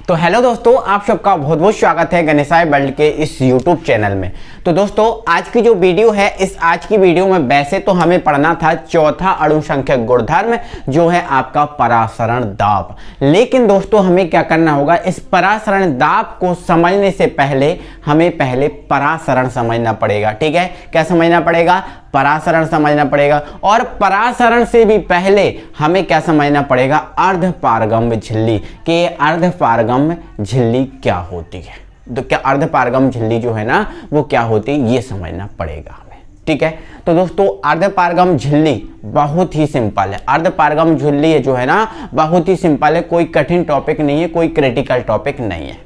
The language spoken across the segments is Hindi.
तो हेलो दोस्तों, आप सबका बहुत बहुत स्वागत है गणेशाय वर्ल्ड के इस यूट्यूब चैनल में। तो दोस्तों आज की जो वीडियो है, इस आज की वीडियो में वैसे तो हमें पढ़ना था चौथा अणुसंख्यक गुणधर्म जो है आपका परासरण दाब। लेकिन दोस्तों हमें क्या करना होगा, इस परासरण दाब को समझने से पहले हमें पहले परासरण समझना पड़ेगा। ठीक है, क्या समझना पड़ेगा? परासरण समझना पड़ेगा। और परासरण से भी पहले हमें क्या समझना पड़ेगा? अर्धपारगम्य झिल्ली कि अर्धपारगम्य झिल्ली क्या होती है। तो क्या अर्धपारगम्य झिल्ली जो है ना वो क्या होती है, ये समझना पड़ेगा हमें। ठीक है, तो दोस्तों अर्धपारगम्य झिल्ली बहुत ही सिंपल है। अर्धपारगम्य झिल्ली जो है ना बहुत ही सिंपल है, कोई कठिन टॉपिक नहीं है, कोई क्रिटिकल टॉपिक नहीं है।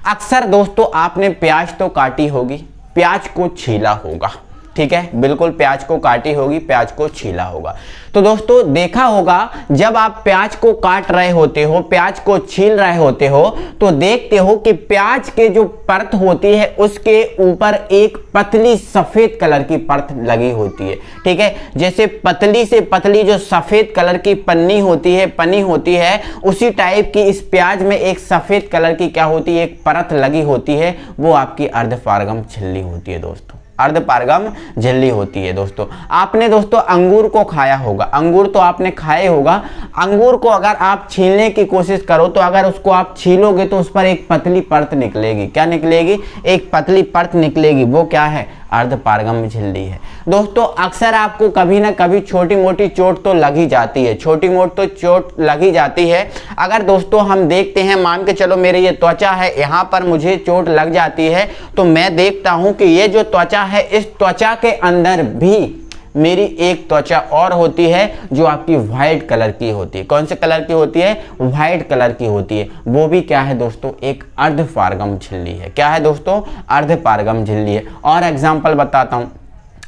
अक्सर दोस्तों आपने प्याज तो काटी होगी, प्याज को छीला होगा। ठीक है, बिल्कुल प्याज को काटी होगी, प्याज को छीला होगा। तो दोस्तों देखा होगा जब आप प्याज को काट रहे होते हो, प्याज को छील रहे होते हो, तो देखते हो कि प्याज के जो परत होती है उसके ऊपर एक पतली सफेद कलर की परत लगी होती है। ठीक है, जैसे पतली से पतली जो सफेद कलर की पन्नी होती है उसी टाइप की इस प्याज में एक सफेद कलर की क्या होती है, एक परत लगी होती है, वो आपकी अर्धपारगम्य झिल्ली होती है। दोस्तों अर्धपारगम्य झिल्ली होती है। दोस्तों आपने दोस्तों अंगूर को खाया होगा, अंगूर तो आपने खाए होगा। अंगूर को अगर आप छीलने की कोशिश करो तो अगर उसको आप छीलोगे तो उस पर एक पतली परत निकलेगी। क्या निकलेगी? एक पतली परत निकलेगी। वो क्या है? अर्धपारगम्य झिल्ली है। दोस्तों अक्सर आपको कभी ना कभी छोटी मोटी चोट तो लगी जाती है, छोटी मोटी तो चोट लगी जाती है। अगर दोस्तों हम देखते हैं, मान के चलो मेरे ये त्वचा है, यहाँ पर मुझे चोट लग जाती है, तो मैं देखता हूँ कि ये जो त्वचा है, इस त्वचा के अंदर भी मेरी एक त्वचा और होती है जो आपकी व्हाइट कलर की होती है। कौन से कलर की होती है? व्हाइट कलर की होती है। वो भी क्या है दोस्तों? एक अर्धपारगम्य झिल्ली है। क्या है दोस्तों? अर्धपारगम्य झिल्ली है। और एग्जांपल बताता हूँ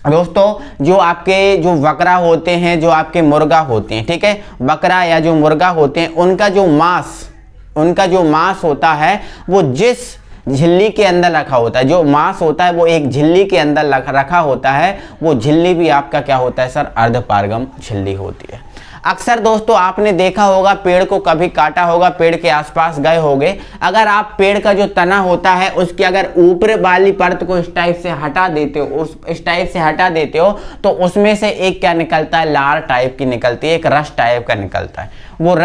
दोस्तों, जो आपके जो बकरा होते हैं, जो आपके मुर्गा होते हैं, ठीक है, बकरा या जो मुर्गा होते हैं, उनका जो मांस होता है वो जिस झिल्ली के अंदर रखा होता है, जो मांस होता है वो एक झिल्ली के अंदर रखा होता है, वो झिल्ली भी आपका क्या होता है सर? अर्धपारगम्य झिल्ली होती है। अक्सर दोस्तों आपने देखा होगा, पेड़ को कभी काटा होगा, पेड़ के आसपास गए होंगे, अगर आप पेड़ का जो तना होता है उसकी अगर ऊपर वाली परत को इस टाइप से हटा देते हो तो उसमें से एक क्या निकलता है? लार टाइप की निकलती है, एक रस टाइप का निकलता है। वो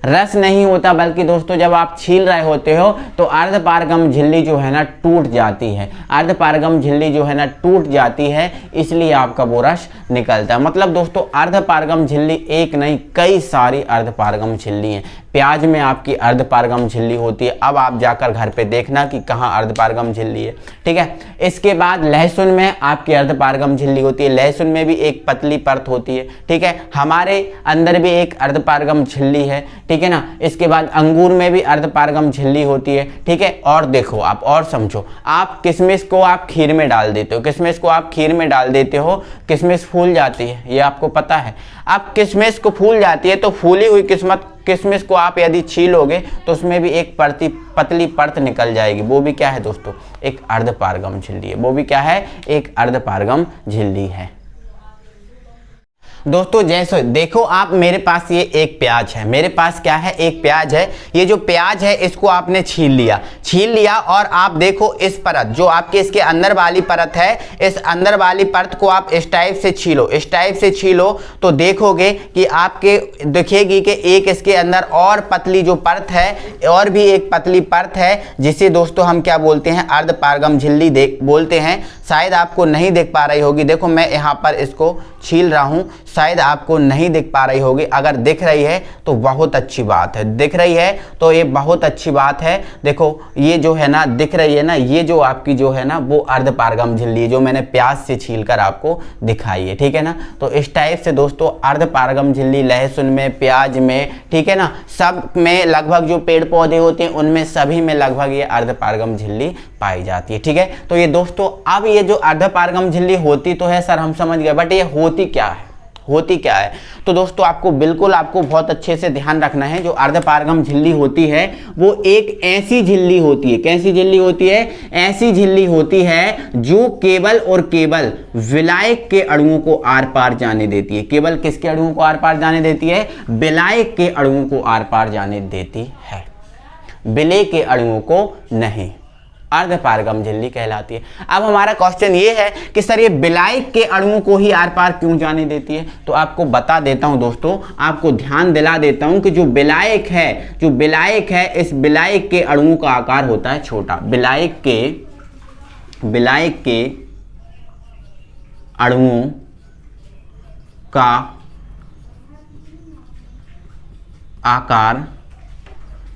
रस नहीं होता, बल्कि दोस्तों जब आप छील रहे होते हो तो अर्धपारगम्य झिल्ली जो है ना टूट जाती है। अर्धपारगम्य झिल्ली जो है ना टूट जाती है, इसलिए आपका वो रस निकलता है। मतलब दोस्तों अर्धपारगम्य झिल्ली एक नहीं, कई सारी अर्धपारगम्य झिल्ली हैं। प्याज में आपकी अर्धपारगम्य झिल्ली होती है। अब आप जाकर घर पे देखना कि कहाँ अर्धपारगम्य झिल्ली है। ठीक है, इसके बाद लहसुन में आपकी अर्धपारगम्य झिल्ली होती है। लहसुन में भी एक पतली परत होती है। ठीक है, हमारे अंदर भी एक अर्धपारगम्य झिल्ली है। ठीक है ना, इसके बाद अंगूर में भी अर्धपारगम्य झिल्ली होती है। ठीक है, और देखो आप और समझो, आप किशमिश को आप खीर में डाल देते हो, किशमिश फूल जाती है, ये आपको पता है। अब किशमिश को फूल जाती है तो फूली हुई किशमिश को आप यदि छीलोगे तो उसमें भी एक पतली परत निकल जाएगी। वो भी क्या है दोस्तों? एक अर्धपारगम्य झिल्ली है। वो भी क्या है? एक अर्धपारगम्य झिल्ली है। दोस्तों जैसे देखो आप, मेरे पास ये एक प्याज है, मेरे पास क्या है? एक प्याज है। ये जो प्याज है इसको आपने छील लिया और आप देखो इस परत जो आपके इसके अंदर वाली परत है, इस अंदर वाली परत को आप इस टाइप से छीलो तो देखोगे कि आपके दिखेगी कि एक इसके अंदर और पतली जो परत है, और भी एक पतली परत है, जिसे दोस्तों हम क्या बोलते हैं? अर्धपारगम्य झिल्ली बोलते हैं। शायद आपको नहीं देख पा रही होगी, देखो मैं यहाँ पर इसको छील रहा हूँ, शायद आपको नहीं दिख पा रही होगी। अगर दिख रही है तो बहुत अच्छी बात है, दिख रही है तो ये बहुत अच्छी बात है। देखो ये जो है ना दिख रही है ना, ये जो आपकी जो है ना वो अर्धपारगम्य झिल्ली है, जो मैंने प्याज से छीलकर आपको दिखाई है। ठीक है ना, तो इस टाइप से दोस्तों अर्धपारगम्य झिल्ली लहसुन में, प्याज में, ठीक है ना, सब में लगभग जो पेड़ पौधे होते हैं उनमें सभी में लगभग ये अर्धपारगम्य झिल्ली पाई जाती है। ठीक है, तो ये दोस्तों अब ये जो अर्धपारगम्य झिल्ली होती तो है सर, हम समझ गए, बट ये होती क्या है? तो दोस्तों आपको बहुत अच्छे से ध्यान रखना है। जो अर्धपारगम्य झिल्ली होती है वो एक ऐसी झिल्ली होती है। कैसी झिल्ली होती है? ऐसी झिल्ली होती है जो केवल और केवल विलायक के अणुओं को आर पार जाने देती है। केवल किसके अणुओं को आर पार जाने देती है? विलायक के अणुओं को आर पार जाने देती है। विलेय के अणुओं को नहीं, अर्धपारगम झिल्ली कहलाती है। अब हमारा क्वेश्चन ये है कि सर ये विलायक के अणुओं को ही आर पार क्यों जाने देती है? तो आपको बता देता हूं दोस्तों, आपको ध्यान दिला देता हूं कि जो विलायक है इस विलायक के अणुओं का आकार होता है छोटा। विलायक के अणुओं का आकार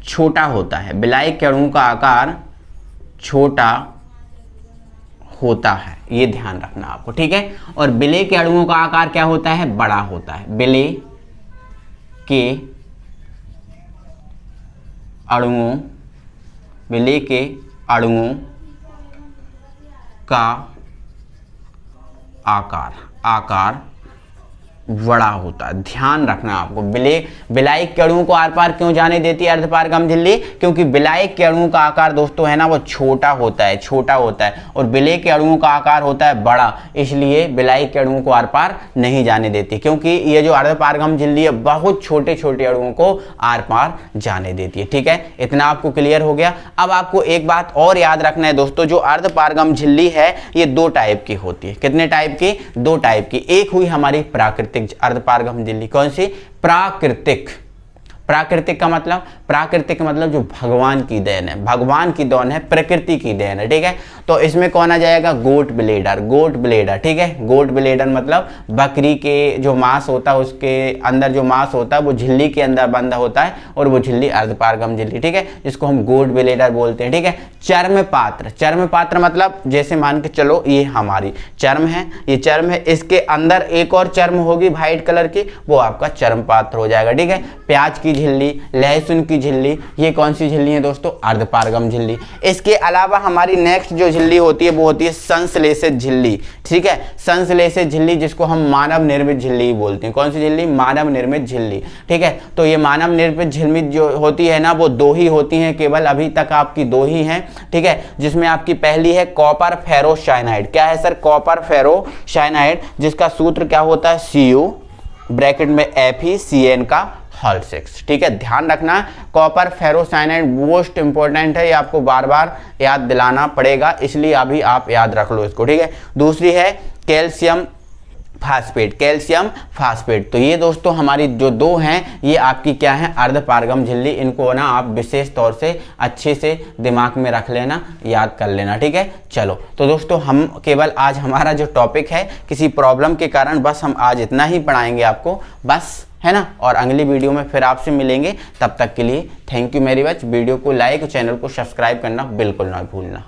छोटा होता है, विलायक के अणुओं का आकार छोटा होता है, ये ध्यान रखना आपको, ठीक है। और विलेय के अणुओं का आकार क्या होता है? बड़ा होता है। विलेय के अणुओं का आकार बड़ा होता है, ध्यान रखना आपको। विलायक के अणुओं को आर पार क्यों जाने देती है अर्धपारगम झिल्ली? क्योंकि विलायक के अणुओं का आकार दोस्तों है ना वो छोटा होता है और विलेय के अणुओं का आकार होता है बड़ा, इसलिए विलायक के अणुओं को आर पार नहीं जाने देती, क्योंकि ये जो अर्धपारगम झिल्ली है बहुत छोटे छोटे अणुओं को आर पार जाने देती है, ठीक है। इतना आपको क्लियर हो गया। अब आपको एक बात और याद रखना है दोस्तों, जो अर्धपारगम झिल्ली है ये दो टाइप की होती है। कितने टाइप की? दो टाइप की। एक हुई हमारी प्राकृतिक अर्धपारगम झिल्ली। कौन सी? प्राकृतिक का मतलब जो भगवान की देन है, प्रकृति की देन है, ठीक है। तो इसमें कौन आ जाएगा? गोट ब्लेडर, ठीक है। गोट ब्लेडर मतलब बकरी के जो मांस होता है उसके अंदर जो मांस होता है वो झिल्ली के अंदर बंद होता है और वो झिल्ली अर्धपारगम झिल्ली, ठीक है, जिसको हम गोट ब्लेडर बोलते हैं, ठीक है। चर्म पात्र मतलब जैसे मान के चलो ये हमारी चर्म है, इसके अंदर एक और चर्म होगी व्हाइट कलर की, वो आपका चर्म पात्र हो जाएगा, ठीक है। प्याज की झिल्ली, लहसुन की झिल्ली, ये कौन सी झिल्ली है दोस्तों? अर्धपारगम झिल्ली। इसके अलावा हमारी नेक्स्ट जो झिल्ली होती है वो होती है संश्लेषित झिल्ली, ठीक है। संश्लेषित झिल्ली जिसको हम मानव निर्मित झिल्ली बोलते हैं। कौन सी झिल्ली? मानव निर्मित झिल्ली, ठीक है। तो ये मानव निर्मित झिल्ली जो होती है ना वो दो ही होती हैं, केवल अभी तक आपकी दो ही हैं, ठीक है। जिसमें आपकी पहली है कॉपर फेरोसाइनाइड। क्या है सर? कॉपर फेरोसाइनाइड, जिसका सूत्र क्या होता है? Cu ब्रैकेट में FeCN का होल 6, ठीक है। ध्यान रखना, कॉपर फेरोसाइनाइड मोस्ट इंपॉर्टेंट है, ये आपको बार बार याद दिलाना पड़ेगा, इसलिए अभी आप याद रख लो इसको, ठीक है। दूसरी है कैल्शियम फास्फेट। तो ये दोस्तों हमारी जो दो हैं ये आपकी क्या है? अर्धपारगम झिल्ली। इनको ना आप विशेष तौर से अच्छे से दिमाग में रख लेना, याद कर लेना, ठीक है। चलो तो दोस्तों हम केवल आज हमारा जो टॉपिक है किसी प्रॉब्लम के कारण बस हम आज इतना ही पढ़ाएंगे आपको, बस, है ना। और अगली वीडियो में फिर आपसे मिलेंगे, तब तक के लिए thank you very much. Video को लाइक, चैनल को सब्सक्राइब करना बिल्कुल ना भूलना।